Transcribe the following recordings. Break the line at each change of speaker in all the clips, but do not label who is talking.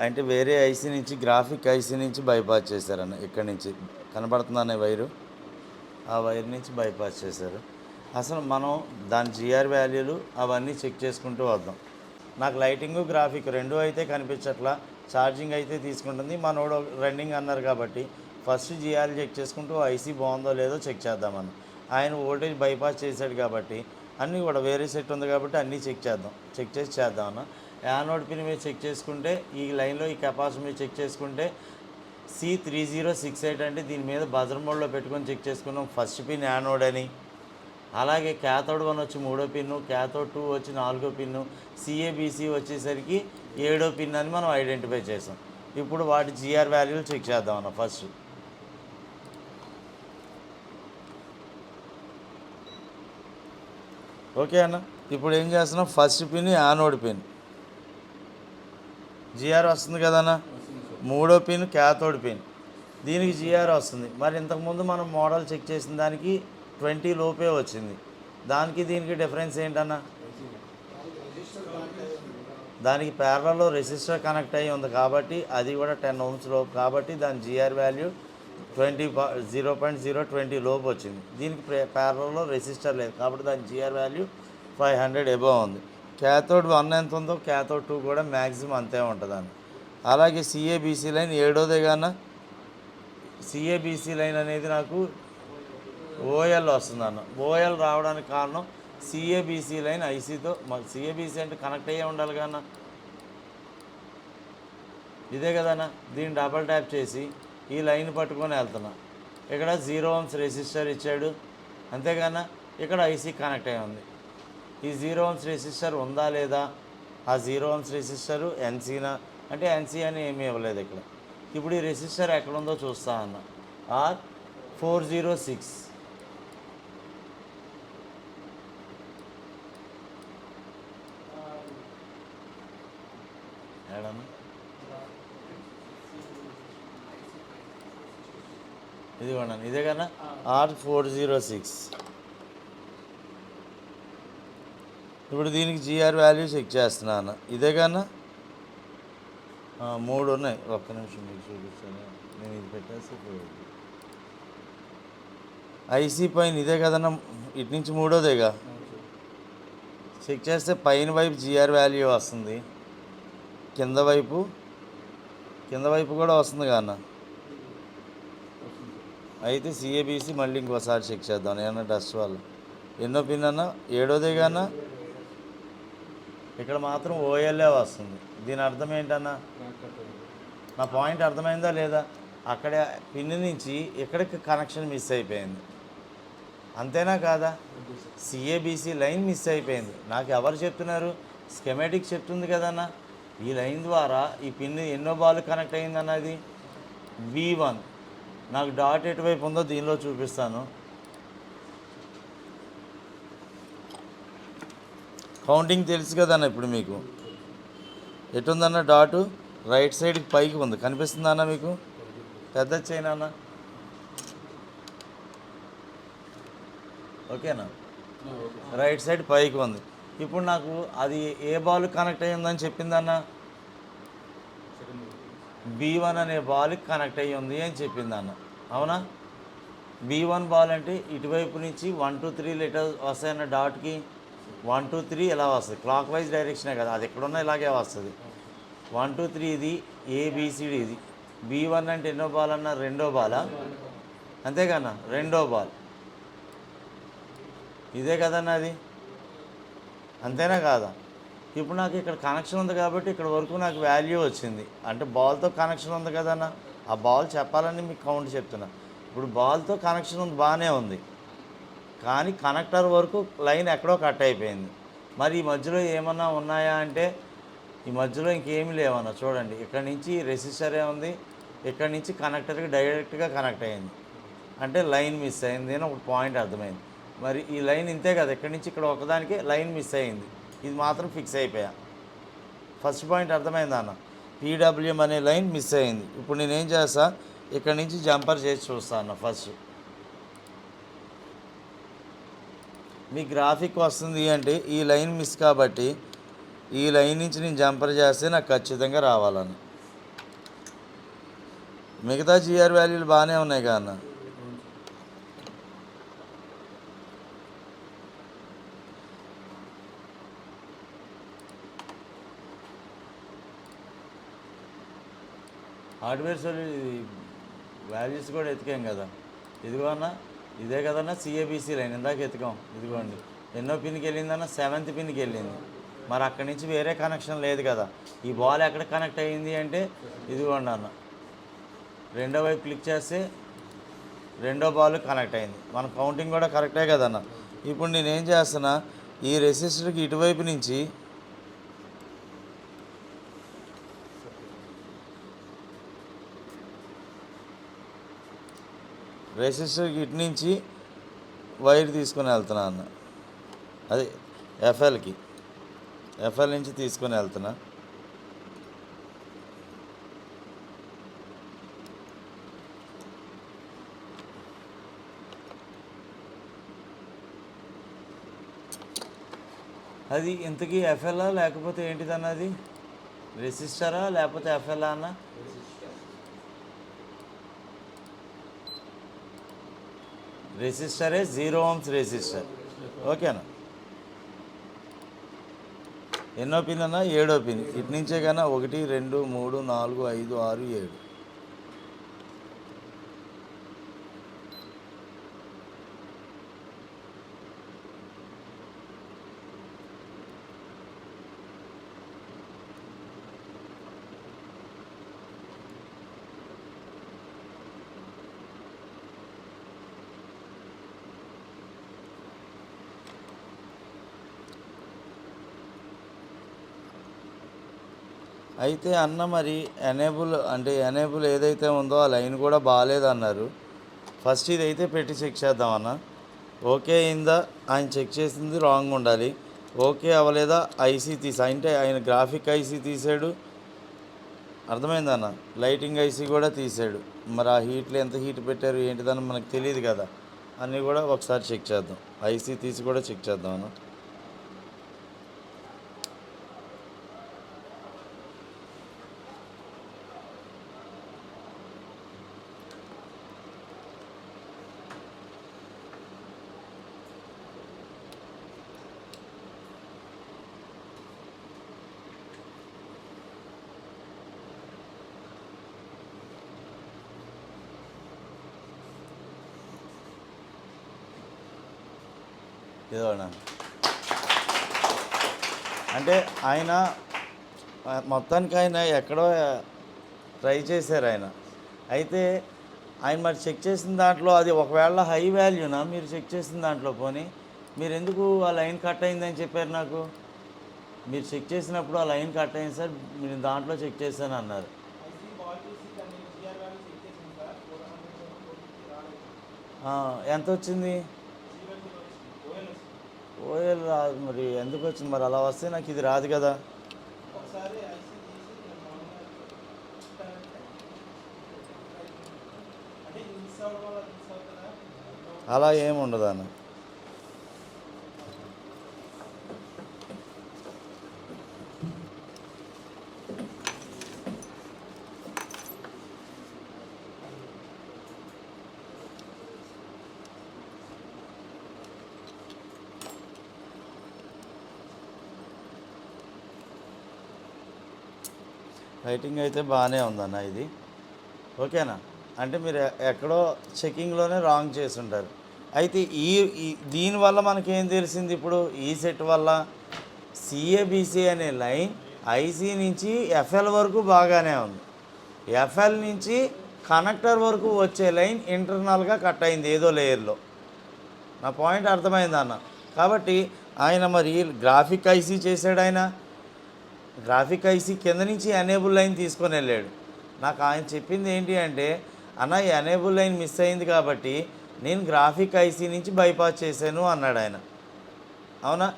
అంటే వేరే ఐసీ నుంచి గ్రాఫిక్ ఐసీ నుంచి బైపాస్ చేశారన్న. ఇక్కడి నుంచి కనబడుతుందనే వైరు, ఆ వైర్ నుంచి బైపాస్ చేశారు. అసలు మనం దాని జిఆర్ వాల్యూలు అవన్నీ చెక్ చేసుకుంటూ వద్దాం. నాకు లైటింగు గ్రాఫిక్ రెండూ అయితే కనిపించట్లా. ఛార్జింగ్ అయితే తీసుకుంటుంది. మనోడు రన్నింగ్ అన్నారు కాబట్టి ఫస్ట్ జిఆర్ చెక్ చేసుకుంటూ ఐసీ బాగుందో లేదో చెక్ చేద్దామని. ఆయన వోల్టేజ్ బైపాస్ చేశాడు కాబట్టి అన్నీ కూడా వేరే సెట్ ఉంది కాబట్టి అన్నీ చెక్ చేసి చేద్దామన్న. యానోడ్ పిన్ మీద చెక్ చేసుకుంటే ఈ లైన్లో ఈ కెపాసిటీ మీద చెక్ చేసుకుంటే C3068 అంటే దీని మీద బజర్ మోడ్లో పెట్టుకొని చెక్ చేసుకున్నాం. ఫస్ట్ పిన్ యానోడ్ అని, అలాగే క్యాథోడ్ 1 వచ్చి 3వ పిన్ను, క్యాథోడ్ 2 వచ్చి 4వ పిన్ను, CABC వచ్చేసరికి 7వ పిన్ అని మనం ఐడెంటిఫై చేసాం. ఇప్పుడు వాటి జిఆర్ వాల్యూలు చెక్ చేద్దాం అన్న. ఫస్ట్ ఓకే అన్న. ఇప్పుడు ఏం చేస్తున్నాం, first pin anode pin GR వస్తుంది కదన్న. 3వ పిన్ క్యాథోడ్ పిన్, దీనికి జిఆర్ వస్తుంది. మరి ఇంతకుముందు మనం మోడల్ చెక్ చేసిన దానికి 20 లోపే వచ్చింది. దానికి దీనికి డిఫరెన్స్ ఏంటన్న? దానికి ప్యారలలో రెసిస్టర్ కనెక్ట్ అయ్యి ఉంది కాబట్టి అది కూడా 10 ohms లోపు కాబట్టి దాని జిఆర్ వాల్యూ 0.020 లోపు వచ్చింది. దీనికి ప్యారలలో రెసిస్టర్ లేదు కాబట్టి దాని జిఆర్ వాల్యూ 500 ఎబోవ్ ఉంది. క్యాథోడ్ 1 ఎంత ఉందో క్యాథోడ్ 2 కూడా మ్యాక్సిమం అంతే ఉంటుందని. అలాగే CABC లైన్ 7వదే కానీ CABC లైన్ అనేది నాకు OL వస్తుందన్న. OL రావడానికి కారణం CABC లైన్ ఐసీతో, మాకు CABC అంటే కనెక్ట్ అయ్యే ఉండాలి కన్నా, ఇదే కదన్నా. దీన్ని డబల్ ట్యాప్ చేసి ఈ లైన్ పట్టుకొని వెళ్తున్నా. ఇక్కడ 0 ohms రెసిస్టర్ ఇచ్చాడు అంతేగానా. ఇక్కడ ఐసీ కనెక్ట్ అయి ఉంది. ఈ 0 ohms రెసిస్టర్ ఉందా లేదా, ఆ 0 ohms రెసిస్టరు ఎన్సీనా అంటే ఎన్సీ అని ఏమీ ఇవ్వలేదు ఇక్కడ. ఇప్పుడు ఈ రెసిస్టర్ ఎక్కడుందో చూస్తా అన్న. R406 ఏడన్నా, ఇది కూడా ఇదే కన్నా. R406. ఇప్పుడు దీనికి జిఆర్ వాల్యూ చెక్ చేస్తున్నాను. ఇదే కన్నా 3 ఉన్నాయి. ఒక్క నిమిషం మీకు చూపిస్తాను. నేను ఇది పెట్టేసి ఐసీ పైన ఇదే కదన్నా, ఇటు నుంచి 3వదేగా. చెక్ చేస్తే పైన వైపు జిఆర్ వాల్యూ వస్తుంది, కింద వైపు కూడా వస్తుంది కన్నా. అయితే CABC మళ్ళీ ఇంకోసారి చెక్ చేద్దాం. ఏమన్నా డస్ట్ వల్ల ఎన్నో పిన్ అన్నా 7వదే కన్నా. ఇక్కడ మాత్రం OLఏ వస్తుంది. దీని అర్థం ఏంటన్నా, నా పాయింట్ అర్థమైందా లేదా? అక్కడ పిన్ నుంచి ఇక్కడికి కనెక్షన్ మిస్ అయిపోయింది, అంతేనా కాదా? CABC లైన్ మిస్ అయిపోయింది. నాకు ఎవరు చెప్తున్నారు? స్కెమాటిక్ చెప్తుంది కదన్నా. ఈ లైన్ ద్వారా ఈ పిన్ ఎన్నో బాల్ కనెక్ట్ అయిందన్నది V1. నాకు డాట్ ఎటువైపు ఉందో దీనిలో చూపిస్తాను. కౌంటింగ్ తెలుసు కదన్న. ఇప్పుడు మీకు ఎటుందన్న డాటు? రైట్ సైడ్కి పైకి ఉంది, కనిపిస్తుందా అన్న మీకు? పెద్ద చైనా అన్న, ఓకేనా? రైట్ సైడ్ పైకి ఉంది. ఇప్పుడు నాకు అది ఏ బాల్ కనెక్ట్ అయ్యిందని చెప్పిందన్న? B1 అనే బాల్కి కనెక్ట్ అయ్యి ఉంది అని చెప్పిందన్న, అవునా? B1 బాల్ అంటే ఇటువైపు నుంచి 1 2 3 లెటర్ వస్తాయన్న. డాట్కి 1 2 3 ఇలా వస్తుంది, క్లాక్ వైజ్ డైరెక్షనే కదా, అది ఎక్కడున్నా ఇలాగే వస్తుంది. 1 2 3 ఇది ABCD. ఇది B1 అంటే ఎన్నో బాల్ అన్న? 2వ బాలా? అంతేకన్నా, 2వ బాల్. ఇదే కదన్నా అది, అంతేనా కాదా? ఇప్పుడు నాకు ఇక్కడ కనెక్షన్ ఉంది కాబట్టి ఇక్కడ వరకు నాకు వాల్యూ వచ్చింది. అంటే బాల్తో కనెక్షన్ ఉంది కదన్న. ఆ బాల్ చెప్పాలని మీకు కౌంట్ చెప్తున్నా. ఇప్పుడు బాల్తో కనెక్షన్ ఉంది, బాగానే ఉంది, కానీ కనెక్టర్ వరకు లైన్ ఎక్కడో కట్ అయిపోయింది. మరి ఈ మధ్యలో ఏమన్నా ఉన్నాయా అంటే ఈ మధ్యలో ఇంకేమీ లేవన్నా. చూడండి, ఇక్కడ నుంచి రెసిస్టరే ఉంది, ఇక్కడ నుంచి కనెక్టర్కి డైరెక్ట్గా కనెక్ట్ అయ్యింది, అంటే లైన్ మిస్ అయింది అని ఒక పాయింట్ అర్థమైంది. మరి ఈ లైన్ ఇంతే కదా, ఇక్కడి నుంచి ఇక్కడ ఒకదానికి లైన్ మిస్ అయింది, ఇది మాత్రం ఫిక్స్ అయిపోయా. ఫస్ట్ పాయింట్ అర్థమైందా అన్న? PWM అనే లైన్ మిస్ అయింది. ఇప్పుడు నేనేం చేస్తా, ఇక్కడ నుంచి జంపర్ చేసి చూస్తా అన్న. ఫస్ట్ మీ గ్రాఫిక్ వస్తుంది అంటే ఈ లైన్ మిస్ కాబట్టి ఈ లైన్ నుంచి నేను జంపర్ చేస్తే నాకు ఖచ్చితంగా రావాలని. మిగతా జిఆర్ వాల్యూలు బాగానే ఉన్నాయి కదా అన్న. హార్డ్వేర్ వాల్యూస్ కూడా ఎతికాం కదా. ఇదిగో అన్న, ఇదే కదన్నా సిఏబిసి లైన్ ఇందాక ఎతికాం. ఇదిగోండి ఎన్నో పిన్కి వెళ్ళిందన్న, 7th పిన్కి వెళ్ళింది. మరి అక్కడి నుంచి వేరే కనెక్షన్ లేదు కదా. ఈ బాల్ ఎక్కడ కనెక్ట్ అయ్యింది అంటే ఇదిగోండి అన్న, రెండో వైపు క్లిక్ చేస్తే రెండో బాల్ కనెక్ట్ అయింది. మన కౌంటింగ్ కూడా కరెక్టే కదన్న. ఇప్పుడు నేనేం చేస్తున్నా, ఈ రెసిస్టర్కి ఇటువైపు నుంచి రెసిస్టర్కి ఇటు నుంచి వైర్ తీసుకొని వెళ్తున్నా అన్న. అది ఎఫ్ఎల్ నుంచి తీసుకొని వెళ్తున్నా. అది ఇంతకీ ఎఫ్ఎల్ఆ లేకపోతే ఏంటిదన్న, అది రెసిస్టరా లేకపోతే ఎఫ్ఎల్ఆ అన్న? రెసిస్టరే, 0 ohms రెసిస్టర్. ఓకేనా? ఎన్నో పిన్ అన్న? 7వ పిన్. ఇటు నుంచే కన్నా 1 2 3 4 5 6 7. అయితే అన్న మరి ఎనేబుల్ ఏదైతే ఉందో ఆ లైన్ కూడా బాగాలేదన్నారు. ఫస్ట్ ఇదైతే పెట్టి చెక్ చేద్దాం అన్న. ఓకే అయిందా? ఆయన చెక్ చేసింది రాంగ్ ఉండాలి. ఓకే అవ్వలేదా? ఐసీ అంటే ఆయన గ్రాఫిక్ ఐసీ తీసాడు, అర్థమైందన్న. లైటింగ్ ఐసీ కూడా తీసాడు. మరి ఆ హీట్లో ఎంత హీట్ పెట్టారు ఏంటిదని మనకు తెలియదు కదా. అన్నీ కూడా ఒకసారి చెక్ చేద్దాం. ఐసీ తీసి కూడా చెక్ చేద్దాం అన్న. ఇదోనా అంటే ఆయన మొత్తానికి ఆయన ఎక్కడో ట్రై చేశారు ఆయన. అయితే ఆయన మరి చెక్ చేసిన దాంట్లో అది ఒకవేళ హై వాల్యూనా మీరు చెక్ చేసిన దాంట్లో? పోనీ మీరు ఎందుకు ఆ లైన్ కట్ అయిందని చెప్పారు నాకు? మీరు చెక్ చేసినప్పుడు ఆ లైన్ కట్ అయింది సార్, మీరు దాంట్లో చెక్ చేశాను అన్నారు. ఎంత వచ్చింది? ఓఎల్ రాదు. మరి ఎందుకు వచ్చింది? మరి అలా వస్తే నాకు ఇది రాదు కదా. అలా ఏముండదు అన్న. లైటింగ్ అయితే బాగానే ఉందన్న ఇది. ఓకేనా? అంటే మీరు ఎక్కడో చెకింగ్లోనే రాంగ్ చేసుంటారు. అయితే దీనివల్ల మనకేం తెలిసింది ఇప్పుడు? ఈ సెట్ వల్ల సిఏబిసి అనే లైన్ ఐసీ నుంచి ఎఫ్ఎల్ వరకు బాగానే ఉంది. ఎఫ్ఎల్ నుంచి కనెక్టర్ వరకు వచ్చే లైన్ ఇంటర్నల్గా కట్ అయింది ఏదో లేయర్లో. నా పాయింట్ అర్థమైంది అన్న. కాబట్టి ఆయన మరి గ్రాఫిక్ ఐసీ చేశాడు. ఆయన గ్రాఫిక్ ఐసీ కింద నుంచి ఎనేబుల్ లైన్ తీసుకొని వెళ్ళాడు. నాకు ఆయన చెప్పింది ఏంటి అంటే, అన్న ఎనేబుల్ లైన్ మిస్ అయింది కాబట్టి నేను గ్రాఫిక్ ఐసీ నుంచి బైపాస్ చేశాను అన్నాడు ఆయన. అవునా?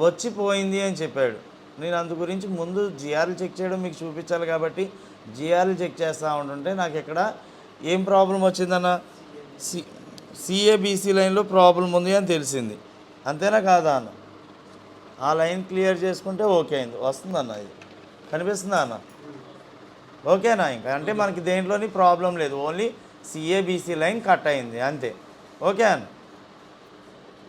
వచ్చిపోయింది అని చెప్పాడు. నేను అందు గురించి ముందు జిఆర్లు చెక్ చేయడం మీకు చూపించాలి కాబట్టి జిఆర్లు చెక్ చేస్తూ ఉంటుంటే నాకు ఇక్కడ ఏం ప్రాబ్లం వచ్చిందన్న, సిఏబిసి లైన్లో ప్రాబ్లం ఉంది అని తెలిసింది. అంతేనా కాదా అన్న? ఆ లైన్ క్లియర్ చేసుకుంటే ఓకే అయింది. వస్తుందన్న, ఇది కనిపిస్తుందా అన్న? ఓకేనా ఇంకా అంటే మనకి దేంట్లోని ప్రాబ్లం లేదు, ఓన్లీ సిఏబిసి లైన్ కట్ అయింది అంతే. ఓకే అన్న.